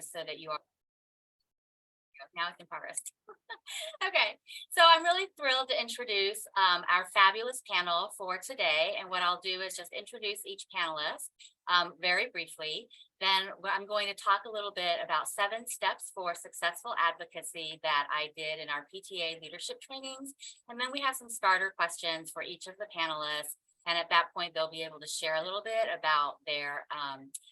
so that you are now it's in progress. Okay, so I'm really thrilled to introduce our fabulous panel for today. And what I'll do is just introduce each panelist very briefly. Then I'm going to talk a little bit about 7 steps for successful advocacy that I did in our PTA leadership trainings. And then we have some starter questions for each of the panelists. And at that point, they'll be able to share a little bit about their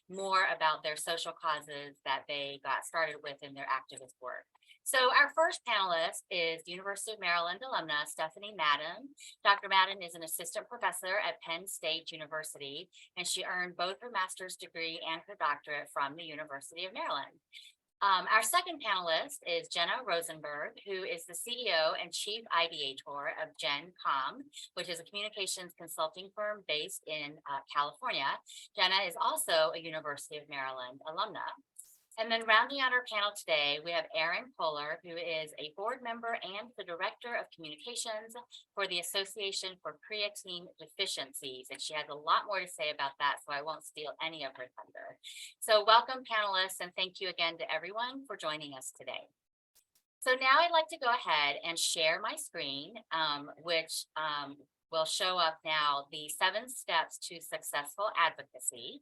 more about their social causes that they got started with in their activist work. So our first panelist is University of Maryland alumna Stephanie Madden. Dr. Madden is an assistant professor at Penn State University, and she earned both her master's degree and her doctorate from the University of Maryland. Our second panelist is Genna Rosenberg, who is the CEO and chief ideator of GenCom, which is a communications consulting firm based in California. Genna is also a University of Maryland alumna. And then rounding out our panel today, we have Erin Coller, who is a board member and the director of communications for the Association for Creatine Deficiencies. And she has a lot more to say about that, so I won't steal any of her thunder. So welcome, panelists, and thank you again to everyone for joining us today. So now I'd like to go ahead and share my screen, which will show up now the 7 steps to successful advocacy.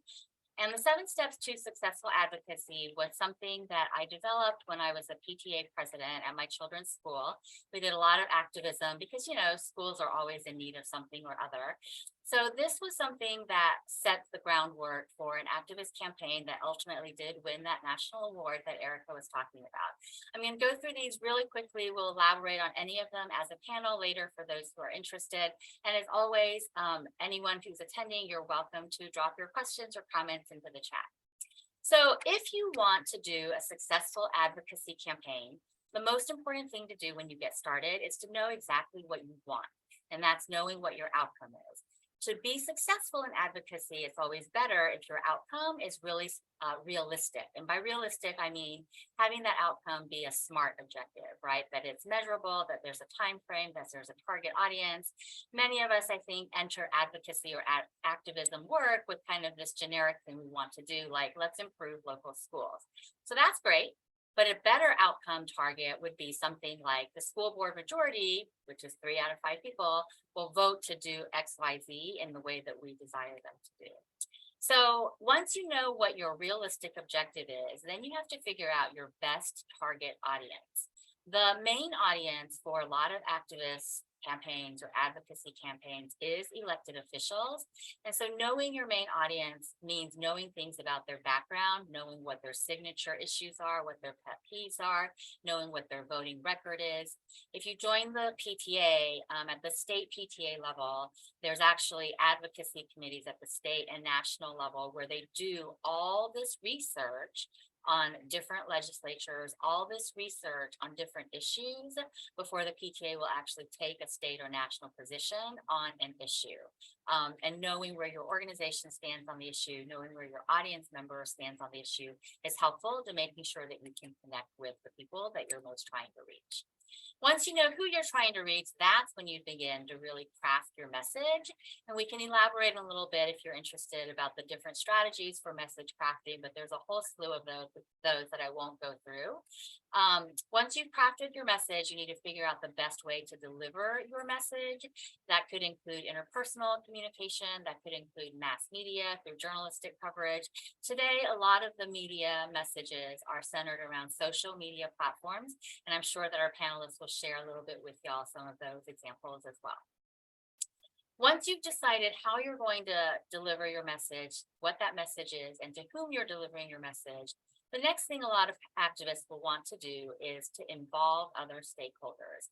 And the 7 steps to successful advocacy was something that I developed when I was a PTA president at my children's school. We did a lot of activism because, you know, schools are always in need of something or other. So this was something that set the groundwork for an activist campaign that ultimately did win that national award that Erica was talking about. I'm going to go through these really quickly. We'll elaborate on any of them as a panel later for those who are interested. And as always, anyone who's attending, you're welcome to drop your questions or comments into the chat. So if you want to do a successful advocacy campaign, the most important thing to do when you get started is to know exactly what you want. And that's knowing what your outcome is. To be successful in advocacy, it's always better if your outcome is really realistic. And by realistic, I mean having that outcome be a SMART objective, right? That it's measurable, that there's a time frame, that there's a target audience. Many of us, I think, enter advocacy or activism work with kind of this generic thing we want to do, like let's improve local schools. So that's great. But a better outcome target would be something like the school board majority, which is 3 out of 5 people, will vote to do X, Y, Z in the way that we desire them to do. So once you know what your realistic objective is, then you have to figure out your best target audience. The main audience for a lot of activists campaigns or advocacy campaigns is elected officials. And so knowing your main audience means knowing things about their background, knowing what their signature issues are, what their pet peeves are, knowing what their voting record is. If you join the PTA at the state PTA level, there's actually advocacy committees at the state and national level where they do all this research on different legislatures, all this research on different issues before the PTA will actually take a state or national position on an issue. And knowing where your organization stands on the issue, knowing where your audience member stands on the issue is helpful to making sure that you can connect with the people that you're most trying to reach. Once you know who you're trying to reach, that's when you begin to really craft your message. And we can elaborate a little bit if you're interested about the different strategies for message crafting, but there's a whole slew of those that I won't go through. Once you've crafted your message, you need to figure out the best way to deliver your message. That could include interpersonal communication, that could include mass media through journalistic coverage. Today, a lot of the media messages are centered around social media platforms, and I'm sure that our panelists will share a little bit with y'all some of those examples as well. Once you've decided how you're going to deliver your message, what that message is, and to whom you're delivering your message, the next thing a lot of activists will want to do is to involve other stakeholders.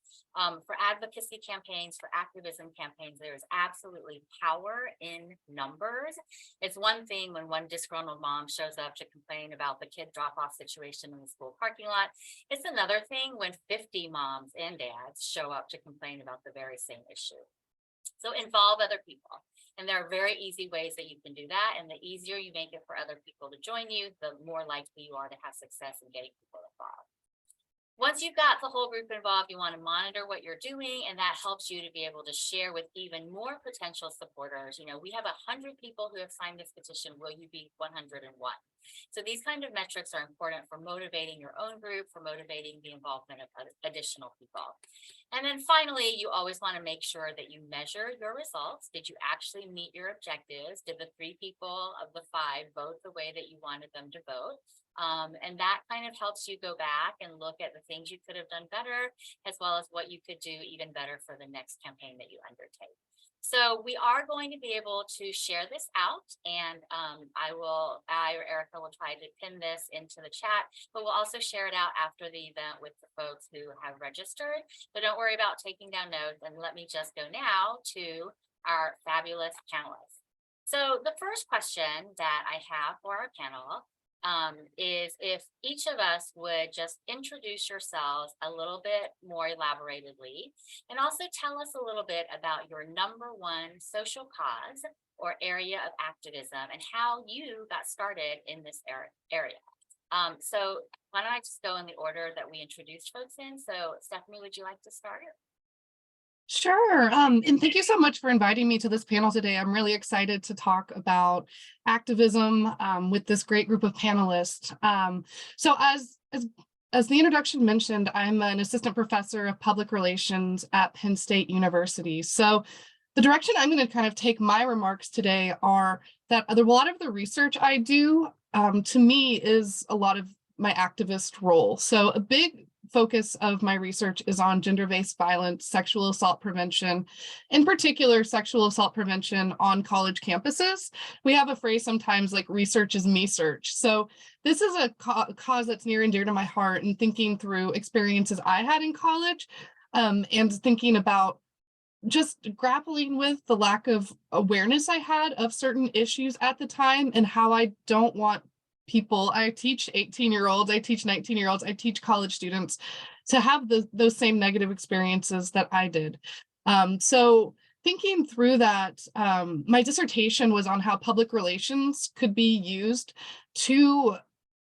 For advocacy campaigns, for activism campaigns, there is absolutely power in numbers. It's one thing when one disgruntled mom shows up to complain about the kid drop-off situation in the school parking lot. It's another thing when 50 moms and dads show up to complain about the very same issue. So involve other people. And there are very easy ways that you can do that. And the easier you make it for other people to join you, the more likely you are to have success in getting people involved. Once you've got the whole group involved, you want to monitor what you're doing, and that helps you to be able to share with even more potential supporters. We have 100 people who have signed this petition. Will you be 101? So these kind of metrics are important for motivating your own group, for motivating the involvement of additional people. And then finally, you always want to make sure that you measure your results. Did you actually meet your objectives? Did the 3 people of the 5 vote the way that you wanted them to vote? And that kind of helps you go back and look at the things you could have done better, as well as what you could do even better for the next campaign that you undertake. So we are going to be able to share this out, and I or Erica will try to pin this into the chat, but we'll also share it out after the event with the folks who have registered. So don't worry about taking down notes, and let me just go now to our fabulous panelists. So the first question that I have for our panel is if each of us would just introduce yourselves a little bit more elaboratedly, and also tell us a little bit about your #1 social cause or area of activism and how you got started in this area. So why don't I just go in the order that we introduced folks in? So Stephanie, would you like to start? Sure. And thank you so much for inviting me to this panel today. I'm really excited to talk about activism with this great group of panelists. So as the introduction mentioned, I'm an assistant professor of public relations at Penn State University. So the direction I'm going to kind of take my remarks today are that a lot of the research I do, to me, is a lot of my activist role. So a big focus of my research is on gender-based violence, sexual assault prevention, in particular, sexual assault prevention on college campuses. We have a phrase sometimes like research is me search. So this is a cause that's near and dear to my heart, and thinking through experiences I had in college and thinking about just grappling with the lack of awareness I had of certain issues at the time, and how I don't want people, I teach 18-year-olds, I teach 19-year-olds, I teach college students to have those same negative experiences that I did. So thinking through that, my dissertation was on how public relations could be used to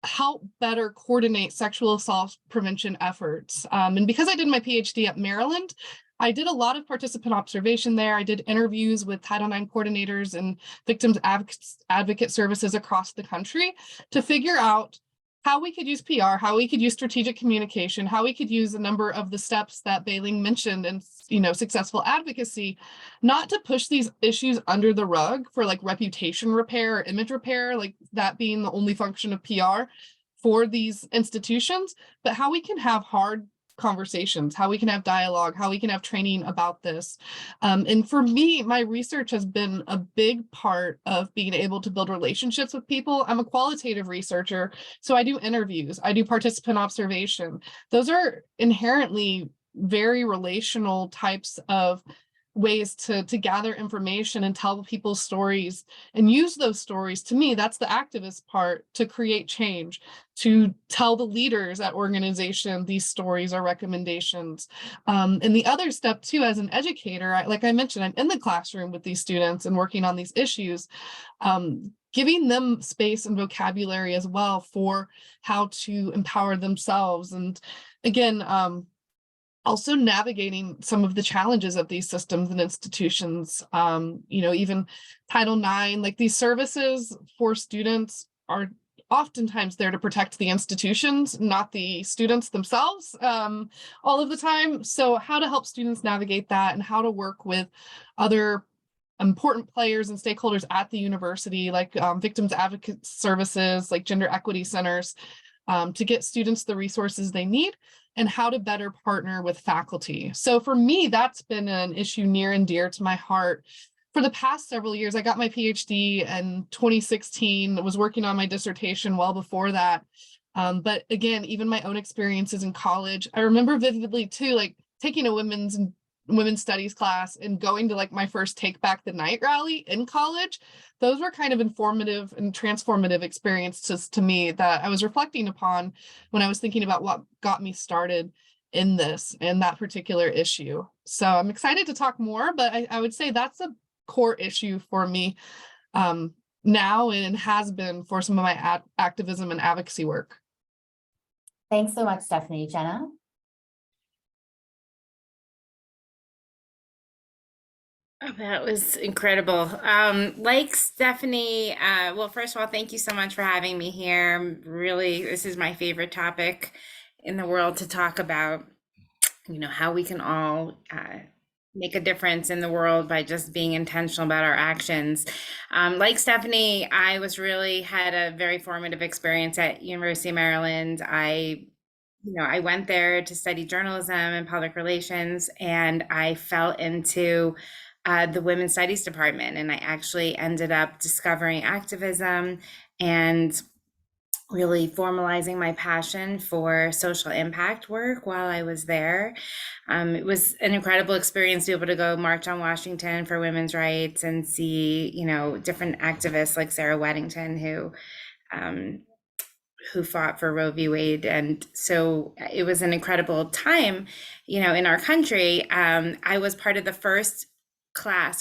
help better coordinate sexual assault prevention efforts. And because I did my PhD at Maryland, I did a lot of participant observation there. I did interviews with Title IX coordinators and victims advocate services across the country to figure out how we could use PR, how we could use strategic communication, how we could use a number of the steps that Bey-Ling mentioned in, successful advocacy, not to push these issues under the rug for like reputation repair or image repair, like that being the only function of PR for these institutions, but how we can have hard conversations, how we can have dialogue, how we can have training about this. And for me, my research has been a big part of being able to build relationships with people. I'm a qualitative researcher, so I do interviews, I do participant observation. Those are inherently very relational types of ways to gather information and tell people's stories and use those stories. To me, that's the activist part, to create change, to tell the leaders at organization these stories or recommendations. And the other step too, as an educator, like I mentioned, I'm in the classroom with these students and working on these issues, giving them space and vocabulary as well for how to empower themselves. And again, also navigating some of the challenges of these systems and institutions, even Title IX, like these services for students are oftentimes there to protect the institutions, not the students themselves, all of the time. So how to help students navigate that, and how to work with other important players and stakeholders at the university, like victims advocate services, like gender equity centers, to get students the resources they need, and how to better partner with faculty. So for me, that's been an issue near and dear to my heart. For the past several years, I got my PhD in 2016, was working on my dissertation well before that. But again, even my own experiences in college, I remember vividly too, like taking a women's studies class and going to like my first Take Back the Night rally in college. Those were kind of informative and transformative experiences to me that I was reflecting upon when I was thinking about what got me started in this and that particular issue. So I'm excited to talk more, but I would say that's a core issue for me now, and has been for some of my activism and advocacy work. Thanks so much, Stephanie. Genna? Oh, that was incredible. Like Stephanie, well, first of all, thank you so much for having me here. Really, this is my favorite topic in the world to talk about, how we can all make a difference in the world by just being intentional about our actions. Like Stephanie, I was really had a very formative experience at University of Maryland. I went there to study journalism and public relations, and I fell into the women's studies department, and I actually ended up discovering activism and really formalizing my passion for social impact work while I was there. It was an incredible experience to be able to go march on Washington for women's rights and see, different activists like Sarah Weddington um, who fought for Roe v. Wade. And so it was an incredible time, in our country. I was part of the first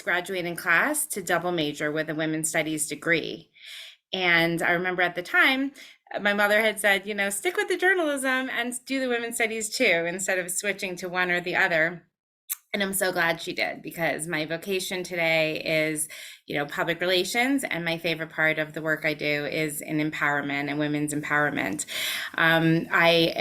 graduating class to double major with a women's studies degree. And I remember at the time, my mother had said, stick with the journalism and do the women's studies too, instead of switching to one or the other. And I'm so glad she did, because my vocation today is, public relations. And my favorite part of the work I do is in empowerment and women's empowerment. I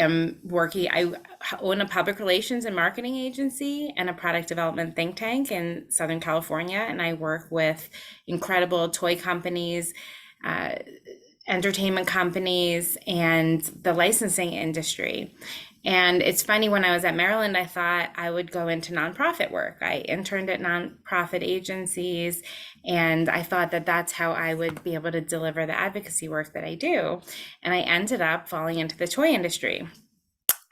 own a public relations and marketing agency and a product development think tank in Southern California. And I work with incredible toy companies, entertainment companies, and the licensing industry. And it's funny, when I was at Maryland, I thought I would go into nonprofit work. I interned at nonprofit agencies, and I thought that that's how I would be able to deliver the advocacy work that I do. And I ended up falling into the toy industry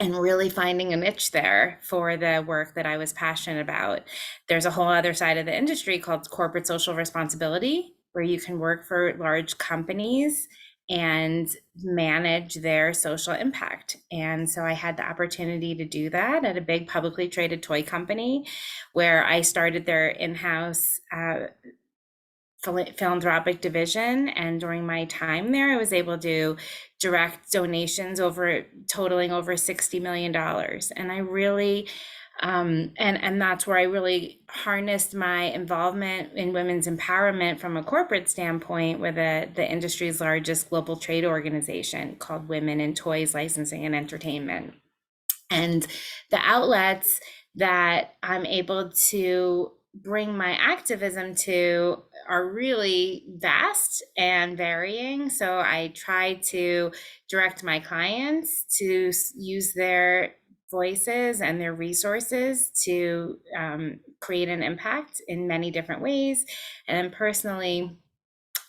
and really finding a niche there for the work that I was passionate about. There's a whole other side of the industry called corporate social responsibility, where you can work for large companies and manage their social impact. And so I had the opportunity to do that at a big publicly traded toy company, where I started their in-house philanthropic division. And during my time there, I was able to direct donations totaling over $60 million. And I really and that's where I really harnessed my involvement in women's empowerment from a corporate standpoint with the industry's largest global trade organization called Women in Toys, Licensing, and Entertainment. And the outlets that I'm able to bring my activism to are really vast and varying. So I try to direct my clients to use their voices and their resources to create an impact in many different ways. And personally,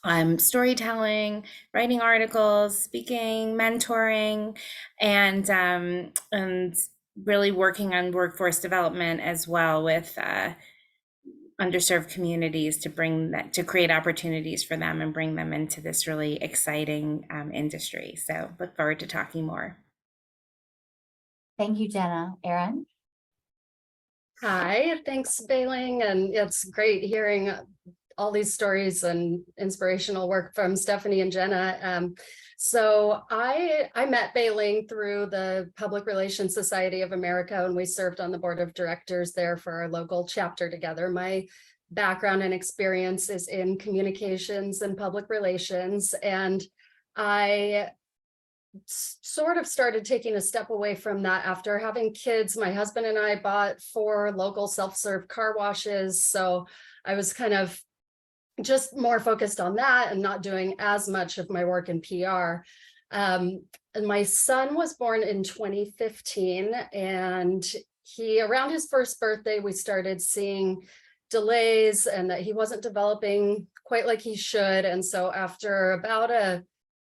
I'm storytelling, writing articles, speaking, mentoring, and really working on workforce development as well with underserved communities to create opportunities for them and bring them into this really exciting industry. So look forward to talking more. Thank you, Genna. Erin? Hi, thanks, Bey-Ling, and it's great hearing all these stories and inspirational work from Stephanie and Genna. So I met Bey-Ling through the Public Relations Society of America, and we served on the board of directors there for our local chapter together. My background and experience is in communications and public relations, and I sort of started taking a step away from that after having kids. My husband and I bought 4 local self-serve car washes, so I was kind of just more focused on that and not doing as much of my work in PR. And my son was born in 2015, and around his first birthday, we started seeing delays and that he wasn't developing quite like he should. And so after about a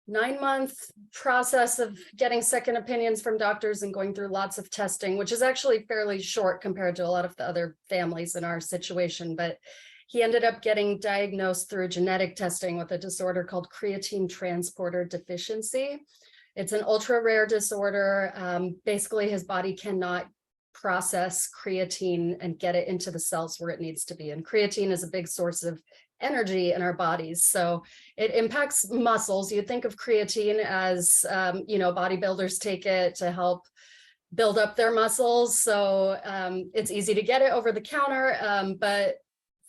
9-month process of getting second opinions from doctors and going through lots of testing, which is actually fairly short compared to a lot of the other families in our situation, but he ended up getting diagnosed through genetic testing with a disorder called creatine transporter deficiency. It's an ultra rare disorder. Basically, his body cannot process creatine and get it into the cells where it needs to be. And creatine is a big source of energy in our bodies. So it impacts muscles. You think of creatine as, bodybuilders take it to help build up their muscles. So it's easy to get it over the counter, but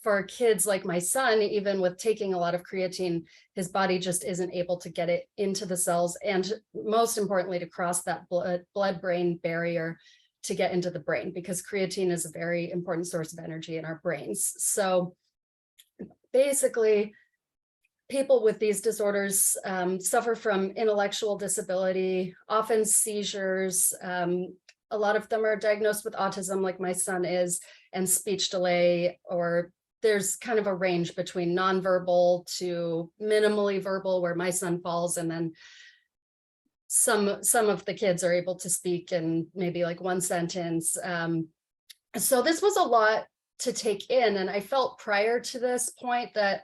for kids like my son, even with taking a lot of creatine, his body just isn't able to get it into the cells, and most importantly, to cross that blood-brain barrier to get into the brain, because creatine is a very important source of energy in our brains. So basically, people with these disorders suffer from intellectual disability, often seizures. A lot of them are diagnosed with autism, like my son is, and speech delay, or there's kind of a range between nonverbal to minimally verbal, where my son falls, and then some of the kids are able to speak in maybe like one sentence. So this was a lot to take in, and I felt prior to this point that,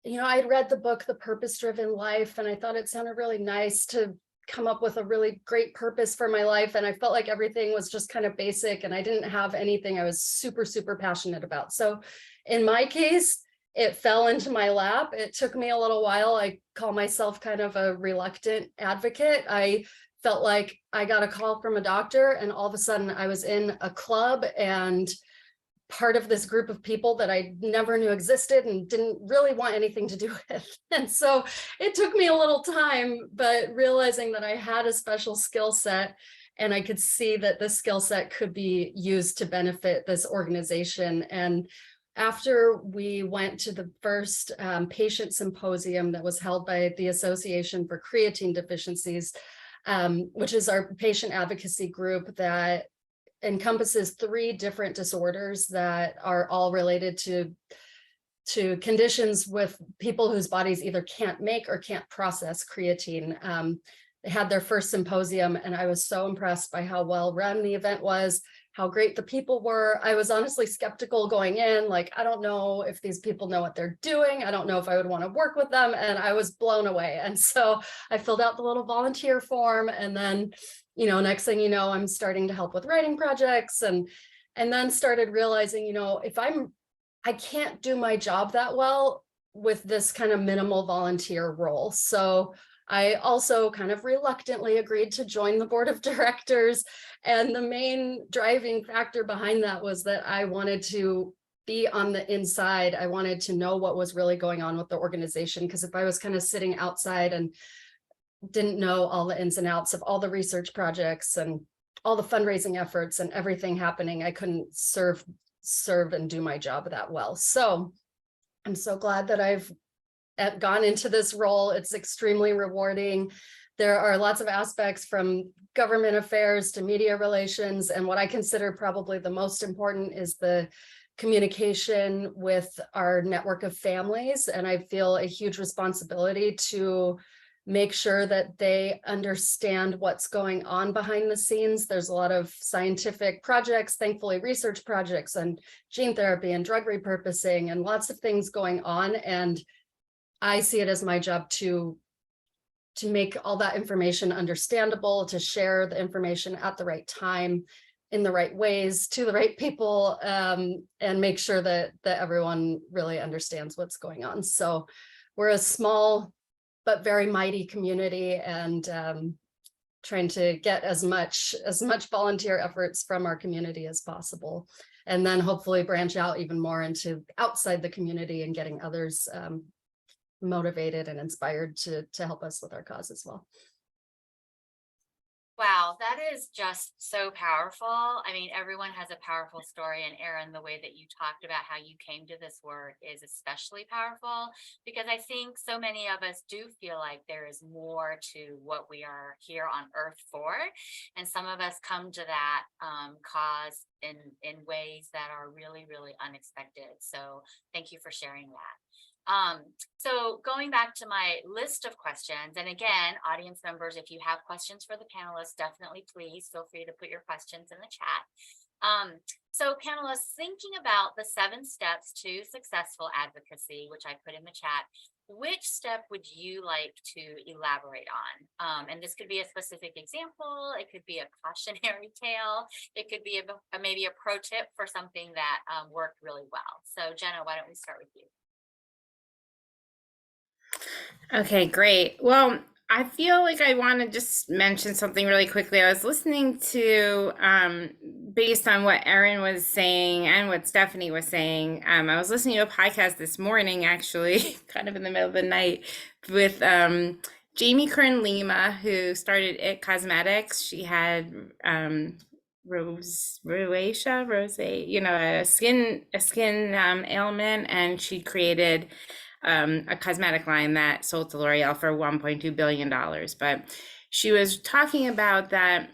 you know, I'd read the book, The Purpose-Driven Life, and I thought it sounded really nice to come up with a really great purpose for my life. And I felt like everything was just kind of basic, and I didn't have anything I was super, super passionate about. So in my case, it fell into my lap. It took me a little while. I call myself kind of a reluctant advocate. I felt like I got a call from a doctor, and all of a sudden I was in a club and part of this group of people that I never knew existed and didn't really want anything to do with. And so it took me a little time, but realizing that I had a special skill set, and I could see that this skill set could be used to benefit this organization. And after we went to the first patient symposium that was held by the Association for Creatine Deficiencies, which is our patient advocacy group that encompasses 3 different disorders that are all related to conditions with people whose bodies either can't make or can't process creatine. They had their first symposium, and I was so impressed by how well run the event was, how great the people were. I was honestly skeptical going in, like, I don't know if these people know what they're doing. I don't know if I would want to work with them. And I was blown away. And so I filled out the little volunteer form, and then, you know, next thing you know, I'm starting to help with writing projects, and then started realizing, you know, if I can't do my job that well with this kind of minimal volunteer role. So I also kind of reluctantly agreed to join the board of directors. And the main driving factor behind that was that I wanted to be on the inside. I wanted to know what was really going on with the organization, because if I was kind of sitting outside and didn't know all the ins and outs of all the research projects and all the fundraising efforts and everything happening, I couldn't serve and do my job that well. So I'm so glad that I've gone into this role. It's extremely rewarding. There are lots of aspects, from government affairs to media relations, and what I consider probably the most important is the communication with our network of families. And I feel a huge responsibility to make sure that they understand what's going on behind the scenes. There's a lot of scientific projects, thankfully research projects on gene therapy and drug repurposing and lots of things going on. And I see it as my job to make all that information understandable, to share the information at the right time, in the right ways, to the right people, and make sure that everyone really understands what's going on. So we're a small but very mighty community, and trying to get as much volunteer efforts from our community as possible, and then hopefully branch out even more into outside the community and getting others motivated and inspired to help us with our cause as well. Wow, that is just so powerful. I mean, everyone has a powerful story, and Erin, the way that you talked about how you came to this work is especially powerful, because I think so many of us do feel like there is more to what we are here on earth for. And some of us come to that cause in ways that are really, really unexpected. So thank you for sharing that. So going back to my list of questions, and again, audience members, if you have questions for the panelists, definitely please feel free to put your questions in the chat. So panelists, thinking about the 7 steps to successful advocacy, which I put in the chat, which step would you like to elaborate on? And this could be a specific example, it could be a cautionary tale, it could be maybe a pro tip for something that worked really well. So Genna, why don't we start with you? Okay, great. Well, I feel like I want to just mention something really quickly. I was listening to based on what Erin was saying and what Stephanie was saying, I was listening to a podcast this morning, actually, kind of in the middle of the night, with Jamie Kern Lima, who started It Cosmetics. She had rosacea, you know, a skin ailment, and she created a cosmetic line that sold to L'Oreal for $1.2 billion. But she was talking about that,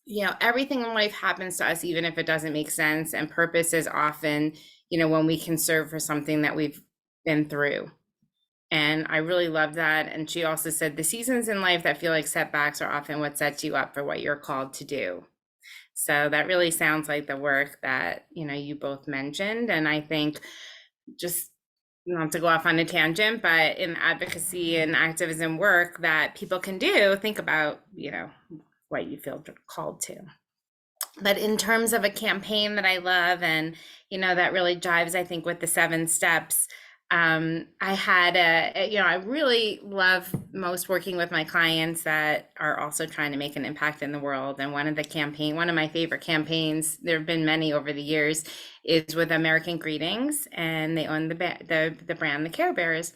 you know, everything in life happens to us, even if it doesn't make sense. And purpose is often, you know, when we can serve for something that we've been through. And I really love that. And she also said the seasons in life that feel like setbacks are often what sets you up for what you're called to do. So that really sounds like the work that, you know, you both mentioned. And I think, just not to go off on a tangent, but in advocacy and activism work that people can do, think about, you know, what you feel called to. But in terms of a campaign that I love, and, you know, that really jives, I think, with the 7 steps, I had you know, I really love most working with my clients that are also trying to make an impact in the world. And one of my favorite campaigns, there have been many over the years, is with American Greetings, and they own the brand, the Care Bears.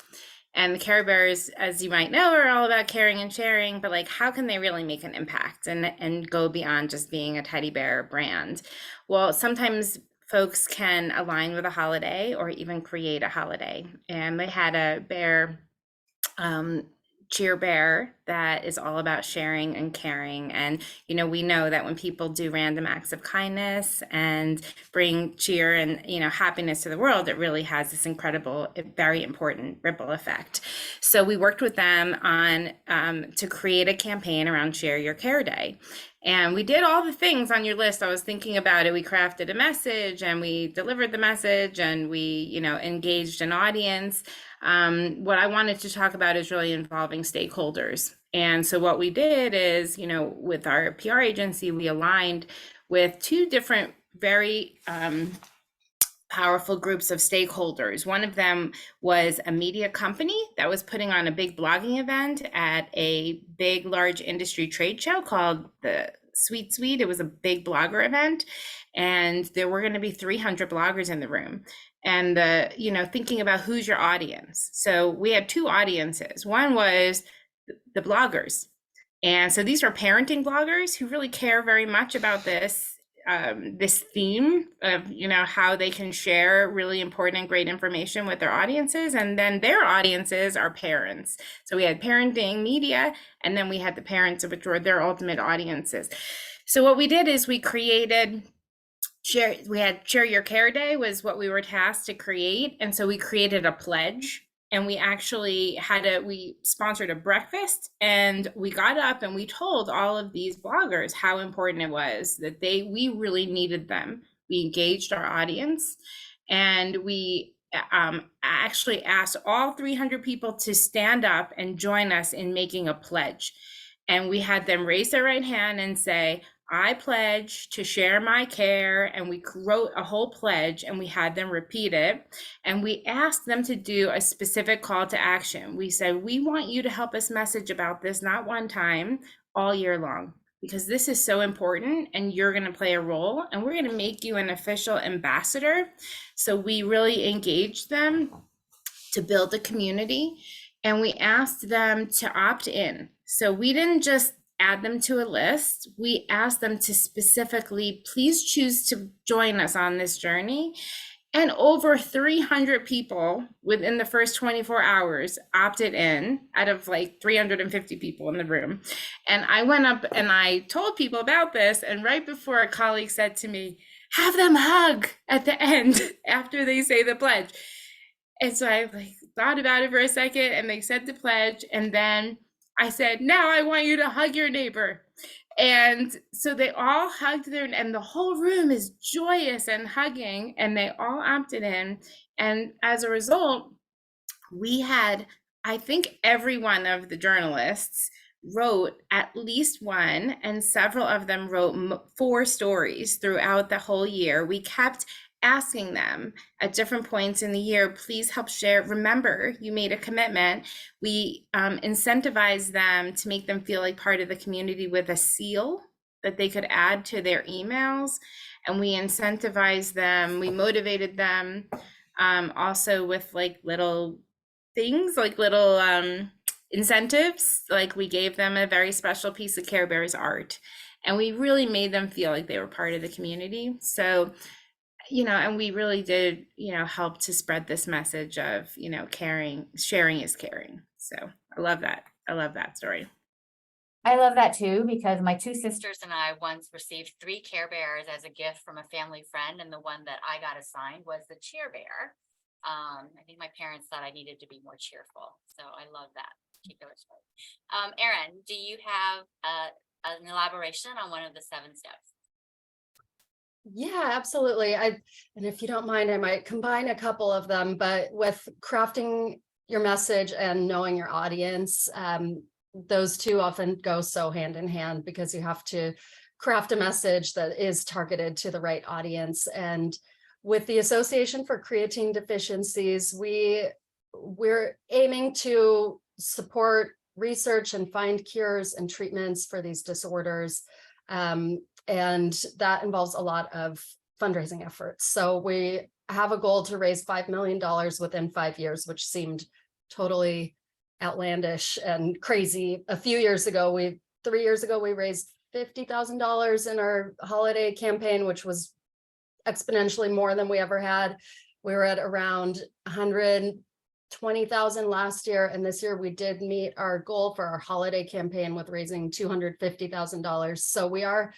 And the Care Bears, as you might know, are all about caring and sharing, but like, how can they really make an impact and go beyond just being a teddy bear brand? Well, sometimes folks can align with a holiday or even create a holiday. And they had a bear, cheer bear, that is all about sharing and caring. And, you know, we know that when people do random acts of kindness and bring cheer and, you know, happiness to the world, it really has this incredible, very important ripple effect. So we worked with them on to create a campaign around Share Your Care Day. And we did all the things on your list. I was thinking about it. We crafted a message, and we delivered the message, and we, you know, engaged an audience. What I wanted to talk about is really involving stakeholders. And so what we did is, you know, with our PR agency, we aligned with 2 different very powerful groups of stakeholders. One of them was a media company that was putting on a big blogging event at a big, large industry trade show called the Sweet. It was a big blogger event, and there were going to be 300 bloggers in the room. And you know, thinking about who's your audience. So we had 2 audiences. One was the bloggers. And so these are parenting bloggers who really care very much about this theme of, you know, how they can share really important and great information with their audiences. And then their audiences are parents. So we had parenting media, and then we had the parents, which were their ultimate audiences. So what we did is we created Share Your Care Day was what we were tasked to create. And so we created a pledge, and we actually we sponsored a breakfast, and we got up and we told all of these bloggers how important it was that we really needed them. We engaged our audience, and we actually asked all 300 people to stand up and join us in making a pledge. And we had them raise their right hand and say, I pledge to share my care. And we wrote a whole pledge, and we had them repeat it. And we asked them to do a specific call to action. We said, we want you to help us message about this, not one time, all year long, because this is so important, and you're going to play a role, and we're going to make you an official ambassador. So we really engaged them to build a community, and we asked them to opt in. So we didn't just add them to a list. We asked them to specifically, please choose to join us on this journey. And over 300 people within the first 24 hours opted in, out of like 350 people in the room. And I went up and I told people about this. And right before, a colleague said to me, have them hug at the end after they say the pledge. And so I thought about it for a second, and they said the pledge. And then I said, now I want you to hug your neighbor. And so they all hugged and the whole room is joyous and hugging, and they all opted in. And as a result, we had, I think every one of the journalists wrote at least one, and several of them wrote 4 stories throughout the whole year. We kept asking them at different points in the year, please help share. Remember, you made a commitment. We incentivized them to make them feel like part of the community with a seal that they could add to their emails, and we incentivized them, we motivated them, also with like little things, like little incentives. Like we gave them a very special piece of Care Bears art, and we really made them feel like they were part of the community. So, and we really did, help to spread this message of, caring, sharing is caring. So I love that. I love that story. I love that too, because my two sisters and I once received 3 Care Bears as a gift from a family friend, and the one that I got assigned was the cheer bear. I think my parents thought I needed to be more cheerful, so I love that particular story. Erin, do you have an elaboration on one of the 7 steps? Yeah, absolutely. And if you don't mind, I might combine a couple of them, but with crafting your message and knowing your audience, those two often go so hand in hand, because you have to craft a message that is targeted to the right audience. And with the Association for Creatine Deficiencies, we're aiming to support research and find cures and treatments for these disorders. And that involves a lot of fundraising efforts. So we have a goal to raise $5 million within 5 years, which seemed totally outlandish and crazy. A few years ago, 3 years ago, we raised $50,000 in our holiday campaign, which was exponentially more than we ever had. We were at around 120,000 last year, and this year we did meet our goal for our holiday campaign with raising $250,000. So we are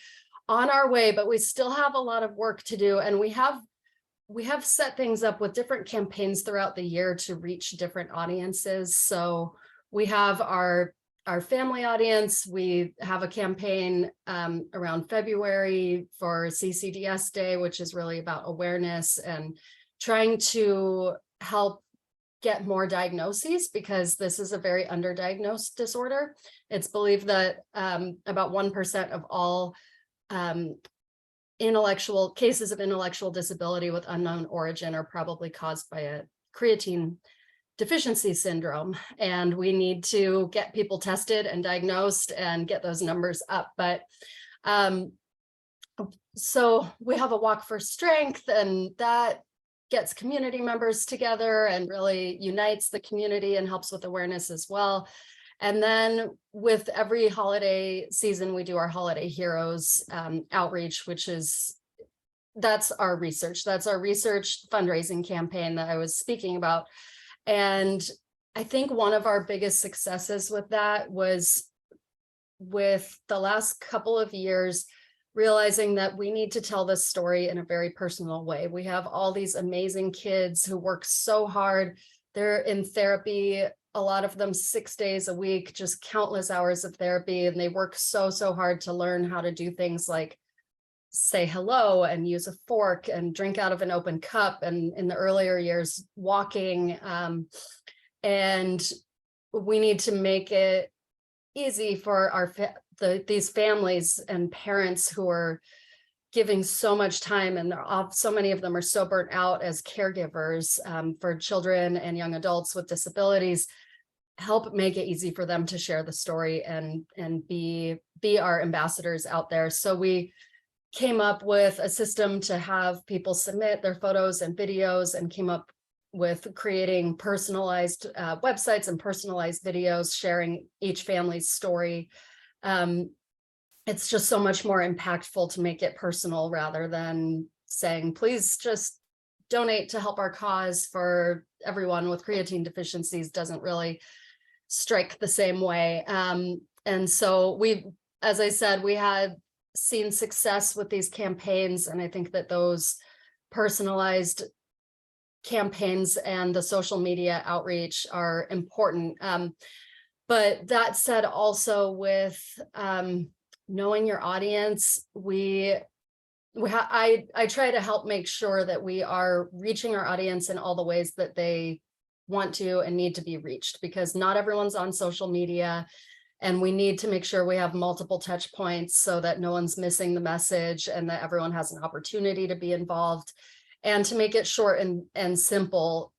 on our way, but we still have a lot of work to do, and we have set things up with different campaigns throughout the year to reach different audiences. So we have our family audience. We have a campaign around February for CCDS Day, which is really about awareness and trying to help get more diagnoses, because this is a very underdiagnosed disorder. It's believed that about 1% of all cases of intellectual disability with unknown origin are probably caused by a creatine deficiency syndrome, and we need to get people tested and diagnosed and get those numbers up. But so we have a Walk for Strength, and that gets community members together and really unites the community and helps with awareness as well. And then with every holiday season, we do our Holiday Heroes outreach, that's our research fundraising campaign that I was speaking about. And I think one of our biggest successes with that was, with the last couple of years, realizing that we need to tell this story in a very personal way. We have all these amazing kids who work so hard. They're in therapy, a lot of them 6 days a week, just countless hours of therapy. And they work so hard to learn how to do things like say hello and use a fork and drink out of an open cup. And in the earlier years, walking. And we need to make it easy for these families and parents who are giving so much time, and so many of them are so burnt out as caregivers for children and young adults with disabilities. Help make it easy for them to share the story and be our ambassadors out there. So we came up with a system to have people submit their photos and videos, and came up with creating personalized websites and personalized videos sharing each family's story. It's just so much more impactful to make it personal, rather than saying, please just donate to help our cause for everyone with creatine deficiencies. Doesn't really strike the same way. And so as I said, we had seen success with these campaigns, and I think that those personalized campaigns and the social media outreach are important. But that said, also with knowing your audience, I try to help make sure that we are reaching our audience in all the ways that they want to and need to be reached, because not everyone's on social media, and we need to make sure we have multiple touch points so that no one's missing the message and that everyone has an opportunity to be involved, and to make it short and simple,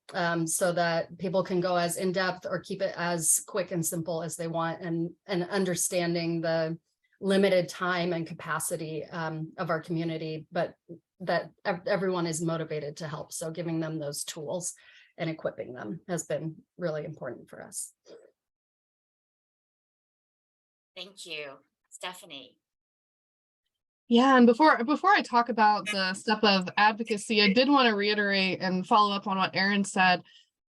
so that people can go as in-depth or keep it as quick and simple as they want, and understanding the limited time and capacity of our community, but that everyone is motivated to help. So giving them those tools and equipping them has been really important for us. Thank you, Stephanie. Yeah, and before I talk about the step of advocacy, I did want to reiterate and follow up on what Erin said.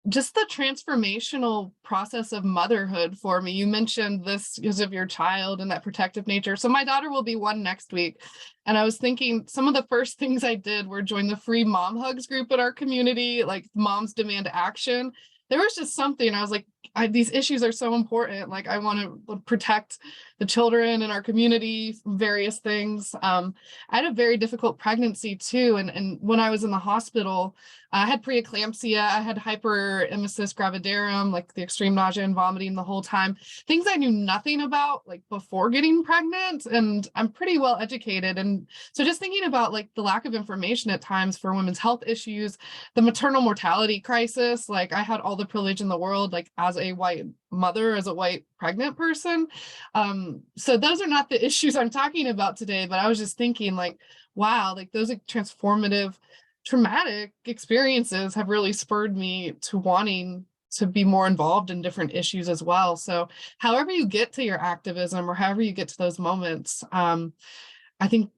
Just the transformational process of motherhood for me. You mentioned this because of your child and that protective nature. So my daughter will be 1 next week. And I was thinking some of the first things I did were join the free mom hugs group in our community, like Moms Demand Action. There was just something, I was like, these issues are so important. Like, I want to protect the children in our community, various things. I had a very difficult pregnancy too. And when I was in the hospital, I had preeclampsia, I had hyperemesis gravidarum, like the extreme nausea and vomiting the whole time, things I knew nothing about like before getting pregnant, and I'm pretty well educated. And so just thinking about like the lack of information at times for women's health issues, the maternal mortality crisis, like I had all the privilege in the world, like as a white mother, as a white pregnant person. So those are not the issues I'm talking about today, but I was just thinking like, wow, like those transformative traumatic experiences have really spurred me to wanting to be more involved in different issues as well. So however you get to your activism or however you get to those moments, I think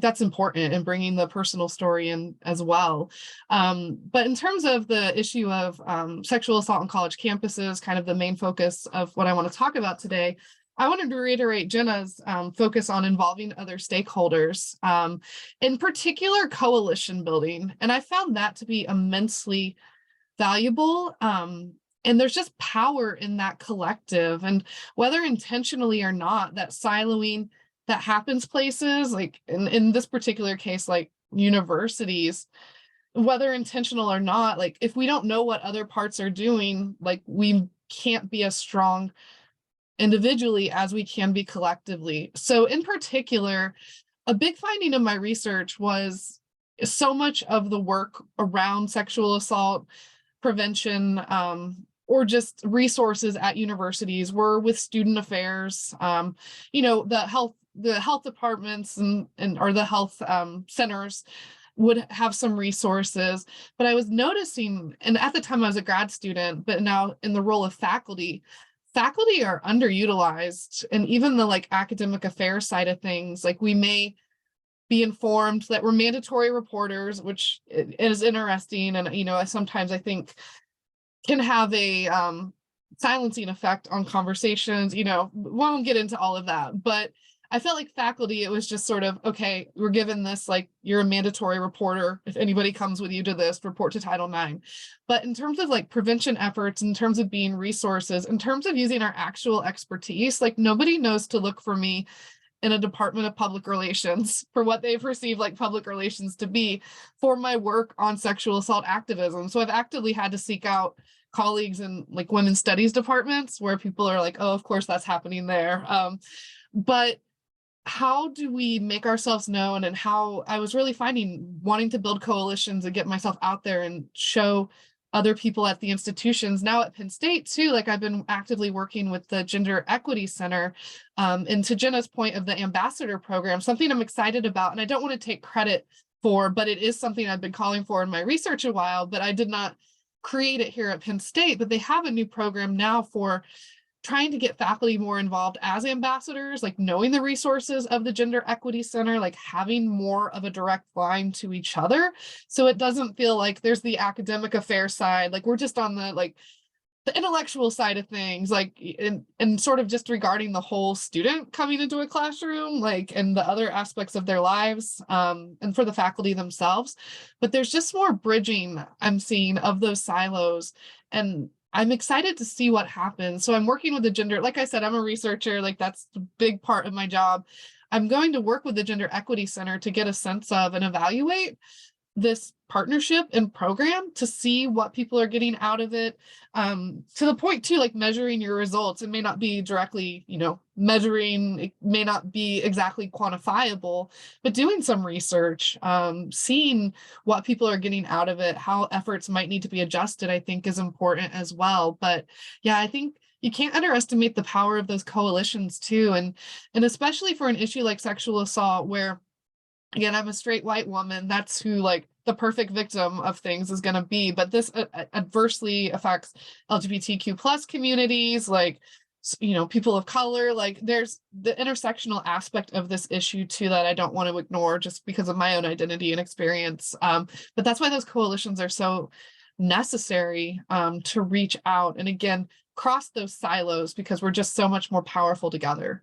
that's important in bringing the personal story in as well. But in terms of the issue of sexual assault on college campuses, kind of the main focus of what I want to talk about today, I wanted to reiterate Genna's focus on involving other stakeholders, in particular coalition building. And I found that to be immensely valuable. And there's just power in that collective, and whether intentionally or not, that siloing that happens places like in this particular case, like universities, whether intentional or not, like if we don't know what other parts are doing, like we can't be as strong individually as we can be collectively. So in particular, a big finding of my research was so much of the work around sexual assault prevention, or just resources at universities were with student affairs, the health departments and or the health centers would have some resources. But I was noticing, and at the time I was a grad student, but now in the role of faculty are underutilized. And even the like academic affairs side of things, like we may be informed that we're mandatory reporters, which is interesting. And, sometimes I think can have a silencing effect on conversations, won't get into all of that. But I felt like faculty, it was just sort of, okay, we're given this, like, you're a mandatory reporter. If anybody comes with you to this, report to Title IX. But in terms of like prevention efforts, in terms of being resources, in terms of using our actual expertise, like nobody knows to look for me in a Department of Public Relations for what they perceive like public relations to be for my work on sexual assault activism. So I've actively had to seek out colleagues in like women's studies departments where people are like, oh, of course that's happening there. But how do we make ourselves known? And how I was really wanting to build coalitions and get myself out there and show other people at the institutions. Now at Penn State too, like I've been actively working with the Gender Equity Center, and to Genna's point of the ambassador program, something I'm excited about, and I don't want to take credit for, but it is something I've been calling for in my research a while, but I did not create it here at Penn State. But they have a new program now for trying to get faculty more involved as ambassadors, like knowing the resources of the Gender Equity Center, like having more of a direct line to each other. So it doesn't feel like there's the academic affairs side, like we're just on the intellectual side of things, like and sort of just regarding the whole student coming into a classroom, like, and the other aspects of their lives, and for the faculty themselves. But there's just more bridging I'm seeing of those silos, and I'm excited to see what happens. So I'm working with the gender, like I said, I'm a researcher, like that's a big part of my job. I'm going to work with the Gender Equity Center to get a sense of and evaluate this partnership and program to see what people are getting out of it, to the point too, like measuring your results. It may not be directly, measuring, it may not be exactly quantifiable, but doing some research, seeing what people are getting out of it, how efforts might need to be adjusted, I think is important as well. But yeah, I think you can't underestimate the power of those coalitions too. And especially for an issue like sexual assault, where again, I'm a straight white woman, that's who like the perfect victim of things is going to be. But this adversely affects LGBTQ plus communities, like, you know, people of color. Like there's the intersectional aspect of this issue too that I don't want to ignore just because of my own identity and experience. But that's why those coalitions are so necessary to reach out and again cross those silos, because we're just so much more powerful together.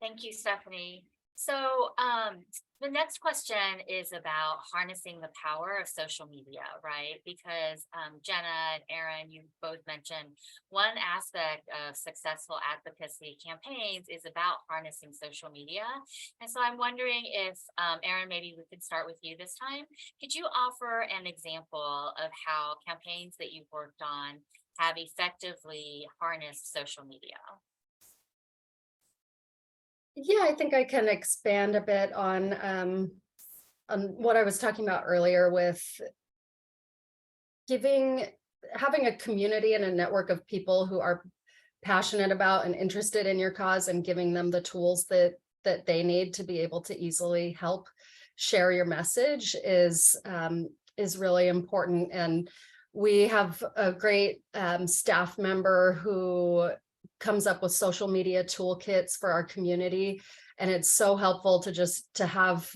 Thank you, Stephanie. So the next question is about harnessing the power of social media, right? Because Genna and Erin, you both mentioned one aspect of successful advocacy campaigns is about harnessing social media. And so I'm wondering if, Erin, maybe we could start with you this time. Could you offer an example of how campaigns that you've worked on have effectively harnessed social media? Yeah, I think I can expand a bit on what I was talking about earlier with having a community and a network of people who are passionate about and interested in your cause, and giving them the tools that they need to be able to easily help share your message is really important. And we have a great staff member who comes up with social media toolkits for our community. And it's so helpful to have,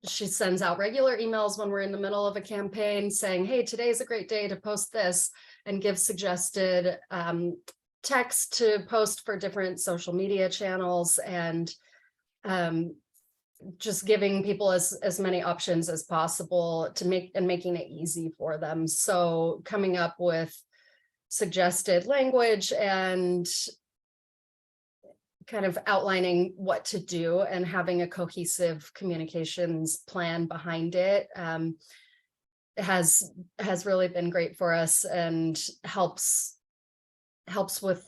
she sends out regular emails when we're in the middle of a campaign saying, hey, today's a great day to post this, and give suggested text to post for different social media channels, and just giving people as many options as possible to making it easy for them. So coming up with suggested language and kind of outlining what to do and having a cohesive communications plan behind it has really been great for us, and helps with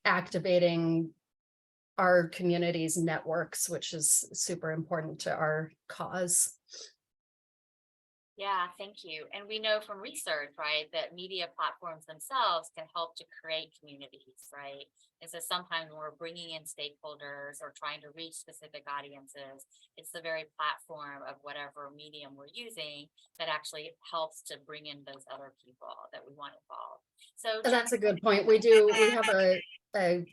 activating our community's networks, which is super important to our cause. Yeah, thank you. And we know from research, right, that media platforms themselves can help to create communities, right? And so sometimes when we're bringing in stakeholders or trying to reach specific audiences, it's the very platform of whatever medium we're using that actually helps to bring in those other people that we want involved. So that's a good point. We have a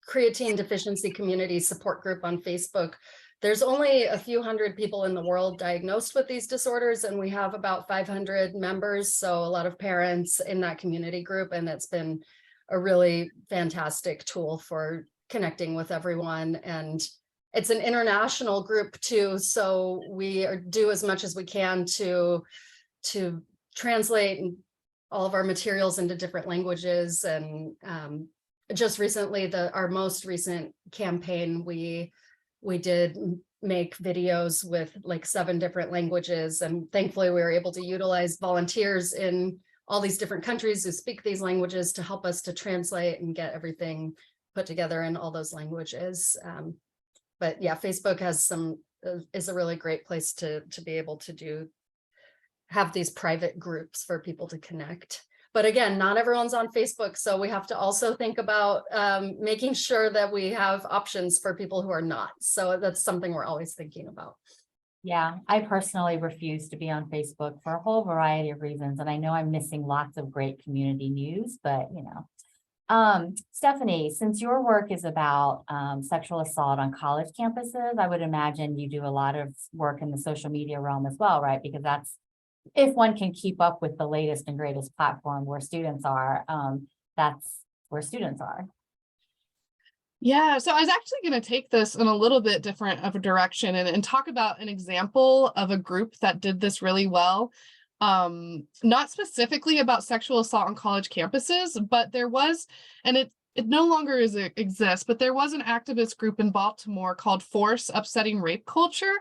creatine deficiency community support group on Facebook. There's only a few hundred people in the world diagnosed with these disorders, and we have about 500 members. So a lot of parents in that community group, and it's been a really fantastic tool for connecting with everyone. And it's an international group too. So we do as much as we can to translate all of our materials into different languages. And just recently, our most recent campaign, we did make videos with like 7 different languages, and thankfully we were able to utilize volunteers in all these different countries who speak these languages to help us to translate and get everything put together in all those languages. But yeah, Facebook is a really great place to be able to have these private groups for people to connect. But again, not everyone's on Facebook, so we have to also think about making sure that we have options for people who are not. So that's something we're always thinking about. Yeah, I personally refuse to be on Facebook for a whole variety of reasons. And I know I'm missing lots of great community news, but you know. Stephanie, since your work is about sexual assault on college campuses, I would imagine you do a lot of work in the social media realm as well, right? Because that's, if one can keep up with the latest and greatest platform where students are, that's where students are. Yeah, so I was actually going to take this in a little bit different of a direction and talk about an example of a group that did this really well. Not specifically about sexual assault on college campuses, but there was, and it no longer exists, but there was an activist group in Baltimore called Force Upsetting Rape Culture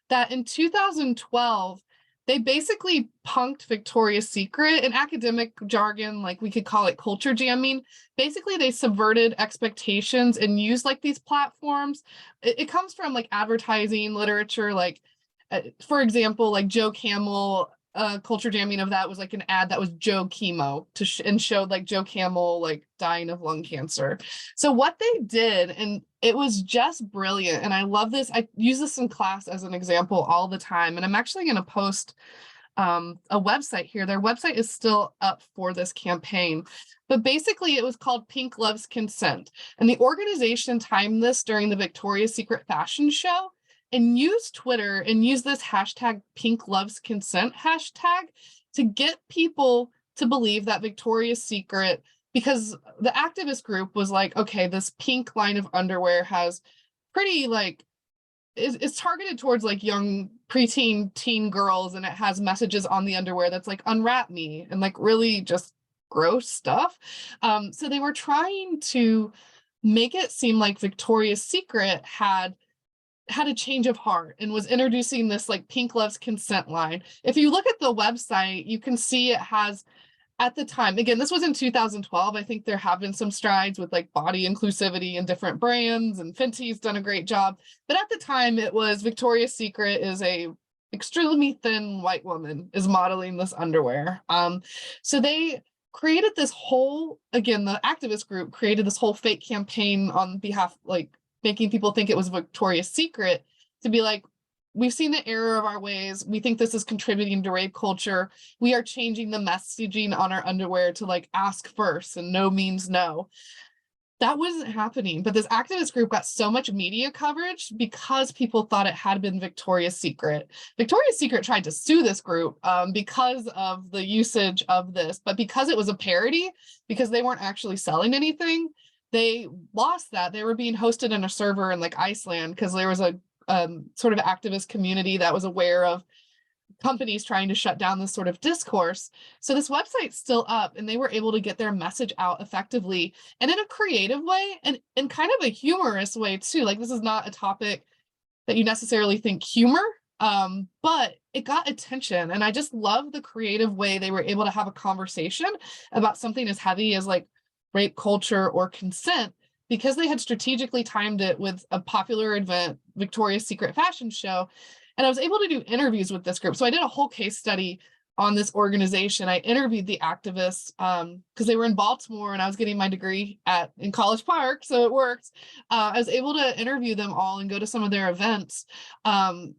that in 2012, they basically punked Victoria's Secret. In academic jargon, like we could call it culture jamming. Basically, they subverted expectations and used like these platforms. It comes from like advertising literature, like for example, like Joe Camel culture jamming of that was like an ad that was Joe Chemo and showed like Joe Camel like dying of lung cancer. So what they did, and it was just brilliant, and I love this. I use this in class as an example all the time, and I'm actually going to post a website here. Their website is still up for this campaign, but basically it was called Pink Loves Consent, and the organization timed this during the Victoria's Secret fashion show and used Twitter and used this hashtag Pink Loves Consent hashtag to get people to believe that Victoria's Secret, because the activist group was like, okay, this pink line of underwear has pretty like, it's targeted towards like young preteen teen girls, and it has messages on the underwear that's like unwrap me and like really just gross stuff. So they were trying to make it seem like Victoria's Secret had a change of heart and was introducing this like Pink Loves Consent line. If you look at the website, you can see it has, at the time, again, this was in 2012. I think there have been some strides with like body inclusivity and different brands, and Fenty's done a great job. But at the time, it was Victoria's Secret is a extremely thin white woman is modeling this underwear. So they created this whole, again, the activist group created this whole fake campaign on behalf, like making people think it was Victoria's Secret, to be like, we've seen the error of our ways. We think this is contributing to rape culture. We are changing the messaging on our underwear to like ask first and no means no. That wasn't happening, but this activist group got so much media coverage because people thought it had been Victoria's Secret. Victoria's Secret tried to sue this group because of the usage of this, but because it was a parody, because they weren't actually selling anything, they lost that. They were being hosted in a server in like Iceland because there was a sort of activist community that was aware of companies trying to shut down this sort of discourse. So this website's still up, and they were able to get their message out effectively and in a creative way and in kind of a humorous way too. Like, this is not a topic that you necessarily think humor, but it got attention. And I just love the creative way they were able to have a conversation about something as heavy as like rape culture or consent, because they had strategically timed it with a popular event, Victoria's Secret fashion show. And I was able to do interviews with this group. So I did a whole case study on this organization. I interviewed the activists because they were in Baltimore and I was getting my degree in College Park, so it worked. I was able to interview them all and go to some of their events. And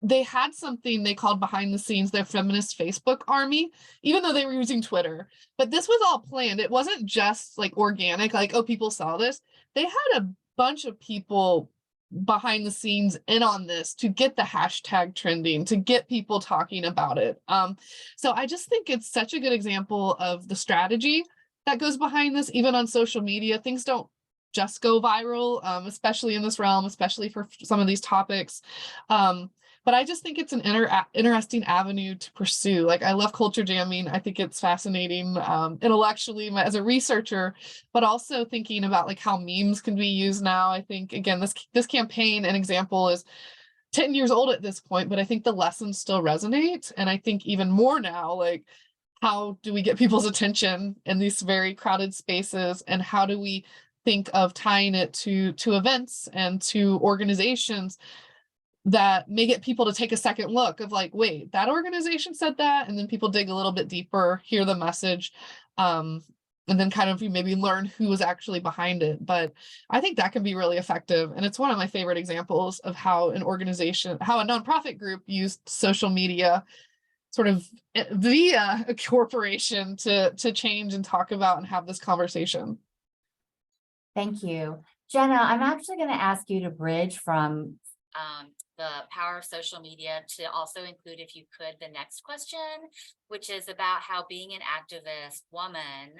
they had something they called behind the scenes their feminist Facebook army, even though they were using Twitter. But this was all planned. It wasn't just like organic, like, oh, people saw this. They had a bunch of people behind the scenes in on this to get the hashtag trending, to get people talking about it. So I just think it's such a good example of the strategy that goes behind this. Even on social media, things don't just go viral, especially in this realm, especially for some of these topics. But I just think it's an interesting avenue to pursue. Like, I love culture jamming. I think it's fascinating intellectually as a researcher, but also thinking about like how memes can be used now. I think, again, this campaign, an example, is 10 years old at this point, but I think the lessons still resonate. And I think even more now, like, how do we get people's attention in these very crowded spaces? And how do we think of tying it to events and to organizations that may get people to take a second look of like, wait, that organization said that, and then people dig a little bit deeper, hear the message, and then kind of maybe learn who was actually behind it. But I think that can be really effective, and it's one of my favorite examples of how a nonprofit group used social media sort of via a corporation to change and talk about and have this conversation. Thank you. Genna, I'm actually going to ask you to bridge from the power of social media to also include, if you could, the next question, which is about how being an activist woman,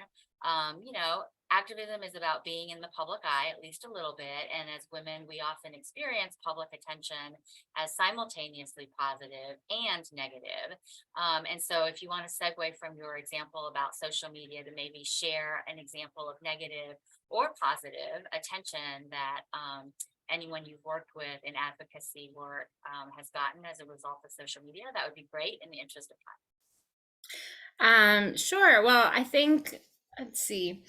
activism is about being in the public eye, at least a little bit. And as women, we often experience public attention as simultaneously positive and negative. And so if you want to segue from your example about social media to maybe share an example of negative or positive attention that anyone you've worked with in advocacy work has gotten as a result of social media, that would be great in the interest of time. Sure. Well, I think, let's see,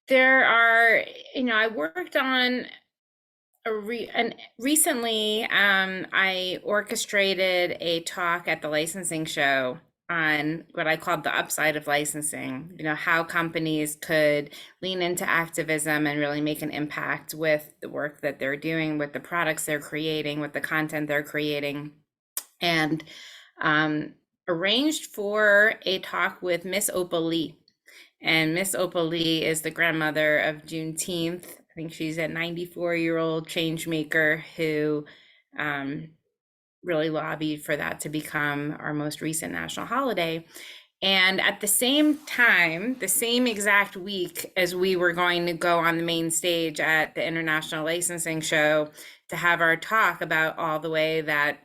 there are, I worked on recently, I orchestrated a talk at the licensing show on what I called the upside of licensing, how companies could lean into activism and really make an impact with the work that they're doing, with the products they're creating, with the content they're creating, and arranged for a talk with Miss Opal Lee. And Miss Opal Lee is the grandmother of Juneteenth. I think she's a 94-year-old change maker who really lobbied for that to become our most recent national holiday. And at the same time, the same exact week as we were going to go on the main stage at the International Licensing Show to have our talk about all the ways that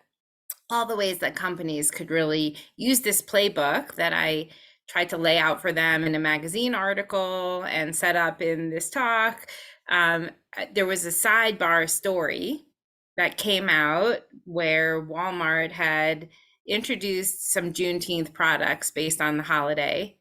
companies could really use this playbook that I tried to lay out for them in a magazine article and set up in this talk. There was a sidebar story that came out where Walmart had introduced some Juneteenth products based on the holiday.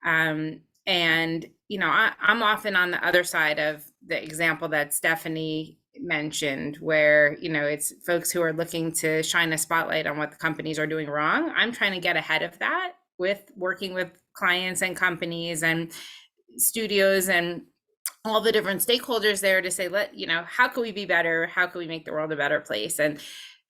And, I'm often on the other side of the example that Stephanie mentioned, where, it's folks who are looking to shine a spotlight on what the companies are doing wrong. I'm trying to get ahead of that with working with clients and companies and studios and all the different stakeholders there to say, how can we be better? How can we make the world a better place? And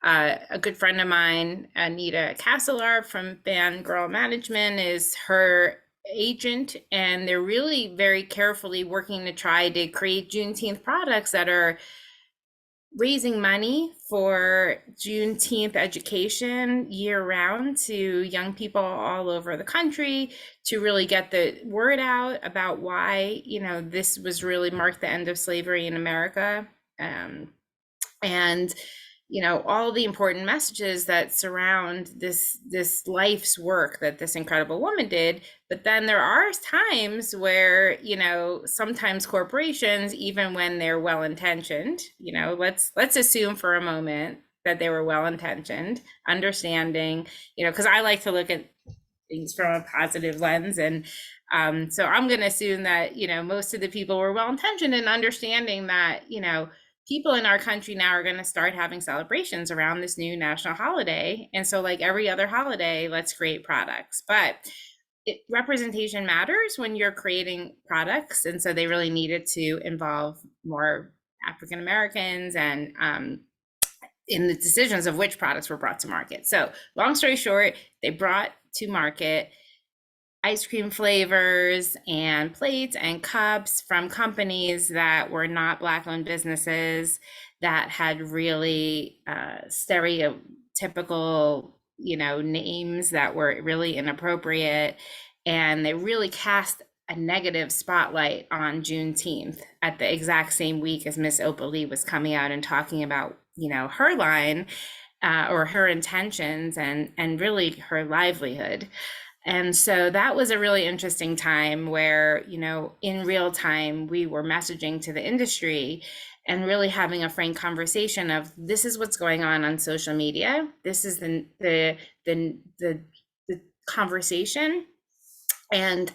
a good friend of mine, Anita Castlear from Band Girl Management, is her agent, and they're really very carefully working to try to create Juneteenth products that are raising money for Juneteenth education year round to young people all over the country, to really get the word out about why, this was really marked the end of slavery in America. And all the important messages that surround this life's work that this incredible woman did. But then there are times where, sometimes corporations, even when they're well-intentioned, let's assume for a moment that they were well-intentioned, understanding, because I like to look at things from a positive lens. And so I'm going to assume that, most of the people were well-intentioned in understanding that, people in our country now are going to start having celebrations around this new national holiday. And so, like every other holiday, let's create products. But representation matters when you're creating products. And so they really needed to involve more African Americans and in the decisions of which products were brought to market. So long story short, they brought to market ice cream flavors and plates and cups from companies that were not Black-owned businesses, that had really stereotypical, names that were really inappropriate. And they really cast a negative spotlight on Juneteenth at the exact same week as Miss Opal Lee was coming out and talking about, her line or her intentions and really her livelihood. And so that was a really interesting time where, in real time, we were messaging to the industry and really having a frank conversation of, this is what's going on social media. This is the conversation. And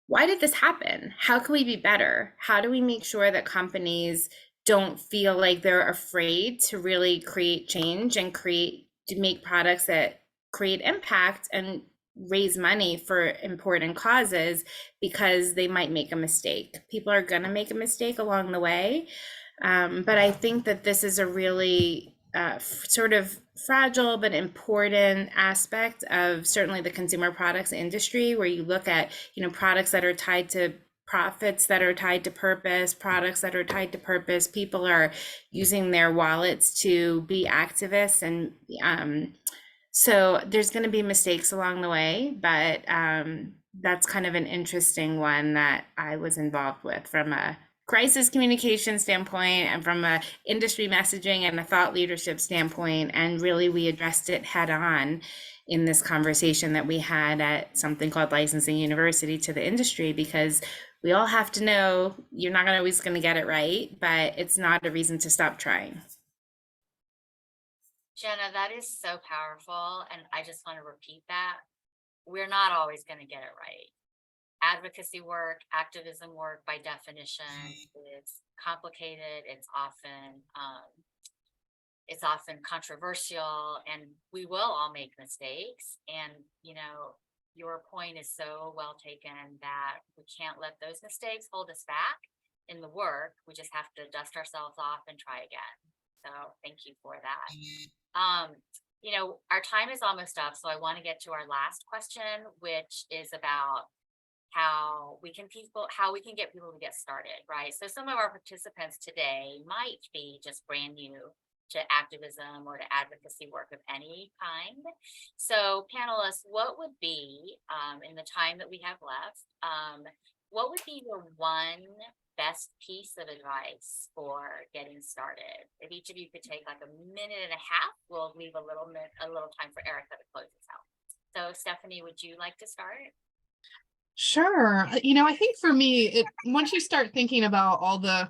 why did this happen? How can we be better? How do we make sure that companies don't feel like they're afraid to really create change and to make products that create impact and raise money for important causes, because they might make a mistake. People are going to make a mistake along the way. But I think that this is a really sort of fragile but important aspect of certainly the consumer products industry, where you look at, products that are tied to profits, that are tied to purpose, products that are tied to purpose. People are using their wallets to be activists, and so there's going to be mistakes along the way, but that's kind of an interesting one that I was involved with from a crisis communication standpoint and from a industry messaging and a thought leadership standpoint. And really, we addressed it head on in this conversation that we had at something called Licensing University to the industry, because we all have to know you're not always going to get it right, but it's not a reason to stop trying. Genna, that is so powerful. And I just want to repeat that. We're not always going to get it right. advocacy work, activism work by definition is complicated. It's often controversial, and we will all make mistakes. And, you know, your point is so well taken that we can't let those mistakes hold us back in the work. We just have to dust ourselves off and try again. So thank you for that. You know, our time is almost up, so I want to get to our last question, which is about how we can get people to get started, right? So some of our participants today might be just brand new to activism or to advocacy work of any kind. So panelists, what would be, in the time that we have left, what would be your one best piece of advice for getting started? If each of you could take like a minute and a half, we'll leave a little time for Erica to close us out. So Stephanie, would you like to start? Sure. You know, I think for me, once you start thinking about all the,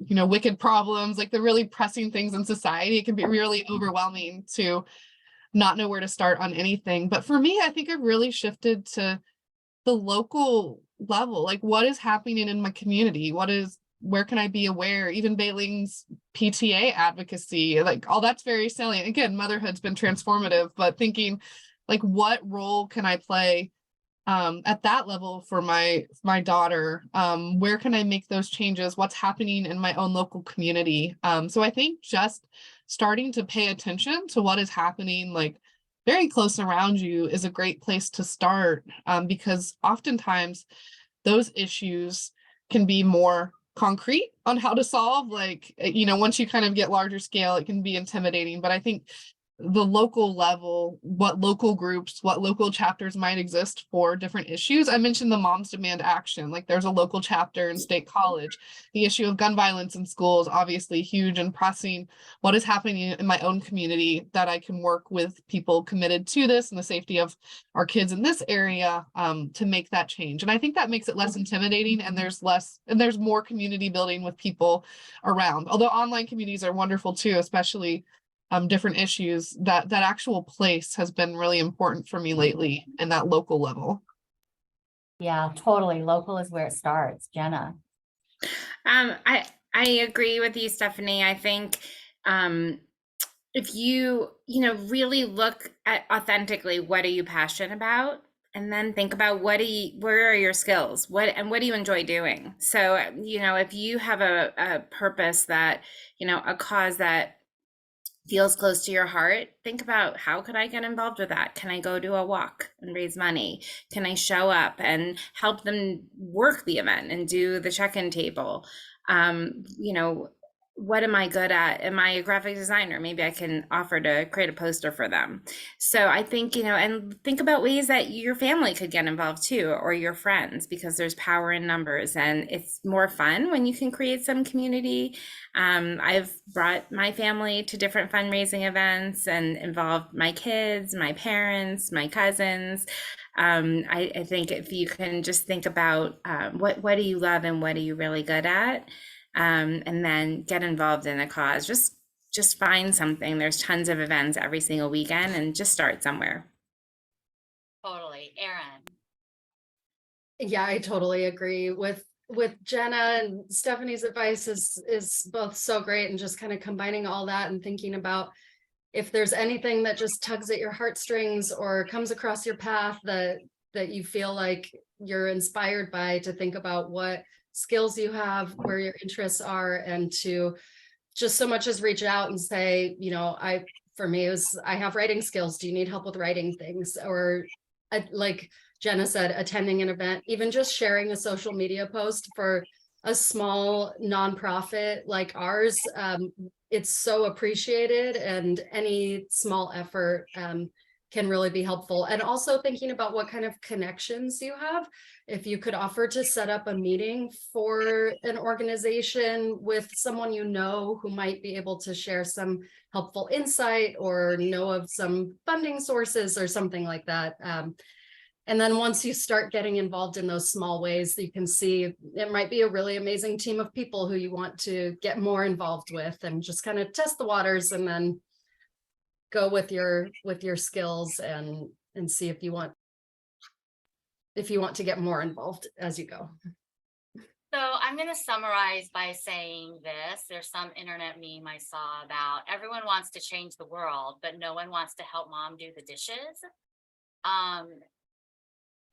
you know, wicked problems, like the really pressing things in society, it can be really overwhelming to not know where to start on anything. But for me, I think I've really shifted to the local level, like what is happening in my community? Where can I be aware? Even Bey-Ling's PTA advocacy, like all that's very salient. Again, motherhood's been transformative, but thinking like what role can I play at that level for my daughter? Where can I make those changes? What's happening in my own local community? So I think just starting to pay attention to what is happening like very close around you is a great place to start, because oftentimes those issues can be more concrete on how to solve. Like, you know, once you kind of get larger scale, it can be intimidating, but I think the local level, what local groups, what local chapters might exist for different issues. I mentioned the Moms Demand Action, like there's a local chapter in State College. The issue of gun violence in schools, obviously huge and pressing. What is happening in my own community that I can work with people committed to this and the safety of our kids in this area to make that change. And I think that makes it less intimidating, and there's more community building with people around. Although online communities are wonderful too, especially different issues, that actual place has been really important for me lately, and that local level. Yeah, totally. Local is where it starts. Genna. I agree with you, Stephanie. I think if you really look at authentically, what are you passionate about? And then think about where are your skills? What do you enjoy doing? So, you know, if you have a purpose that, you know, a cause that feels close to your heart, think about how could I get involved with that? Can I go do a walk and raise money? Can I show up and help them work the event and do the check-in table? You know, what am I good at? Am I a graphic designer? Maybe I can offer to create a poster for them. So I think, you know, and think about ways that your family could get involved too, or your friends, because there's power in numbers, and it's more fun when you can create some community. I've brought my family to different fundraising events and involved my kids, my parents, my cousins. I think if you can just think about what do you love and what are you really good at, and then get involved in a cause. Just find something. There's tons of events every single weekend, and just start somewhere. Totally. Erin. Yeah, I totally agree with Genna, and Stephanie's advice is both so great, and just kind of combining all that and thinking about if there's anything that just tugs at your heartstrings or comes across your path that you feel like you're inspired by, to think about what skills you have, where your interests are, and to just so much as reach out and say, you know, for me, it was, I have writing skills. Do you need help with writing things? Or like Genna said, attending an event, even just sharing a social media post for a small nonprofit like ours. It's so appreciated, and any small effort can really be helpful. And also thinking about what kind of connections you have. If you could offer to set up a meeting for an organization with someone you know who might be able to share some helpful insight or know of some funding sources or something like that. And then once you start getting involved in those small ways, you can see it might be a really amazing team of people who you want to get more involved with, and just kind of test the waters, and then go with your skills and see if you want if you want to get more involved as you go. So I'm going to summarize by saying this. There's some internet meme I saw about everyone wants to change the world, but no one wants to help mom do the dishes.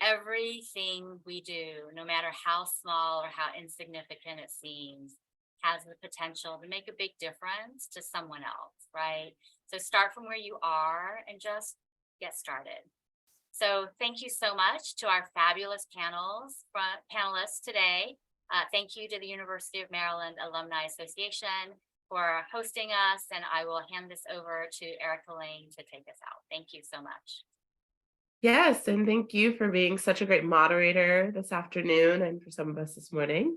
Everything we do, no matter how small or how insignificant it seems, has the potential to make a big difference to someone else, right? So start from where you are and just get started. So thank you so much to our fabulous panelists today. Thank you to the University of Maryland Alumni Association for hosting us, and I will hand this over to Erica Lane to take us out. Thank you so much. Yes, and thank you for being such a great moderator this afternoon and for some of us this morning.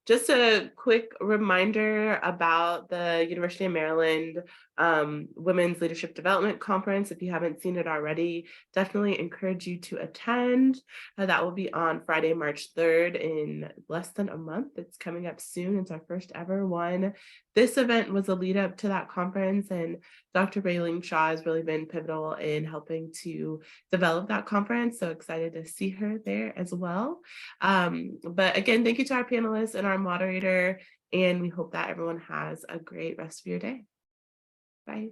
Just a quick reminder about the University of Maryland Women's Leadership Development Conference. If you haven't seen it already, definitely encourage you to attend. That will be on Friday, March 3rd in less than a month. It's coming up soon. It's our first ever one. This event was a lead up to that conference, and Dr. Bey-Ling Sha has really been pivotal in helping to develop that conference. So excited to see her there as well. But again, thank you to our panelists and our moderator, and we hope that everyone has a great rest of your day. Bye.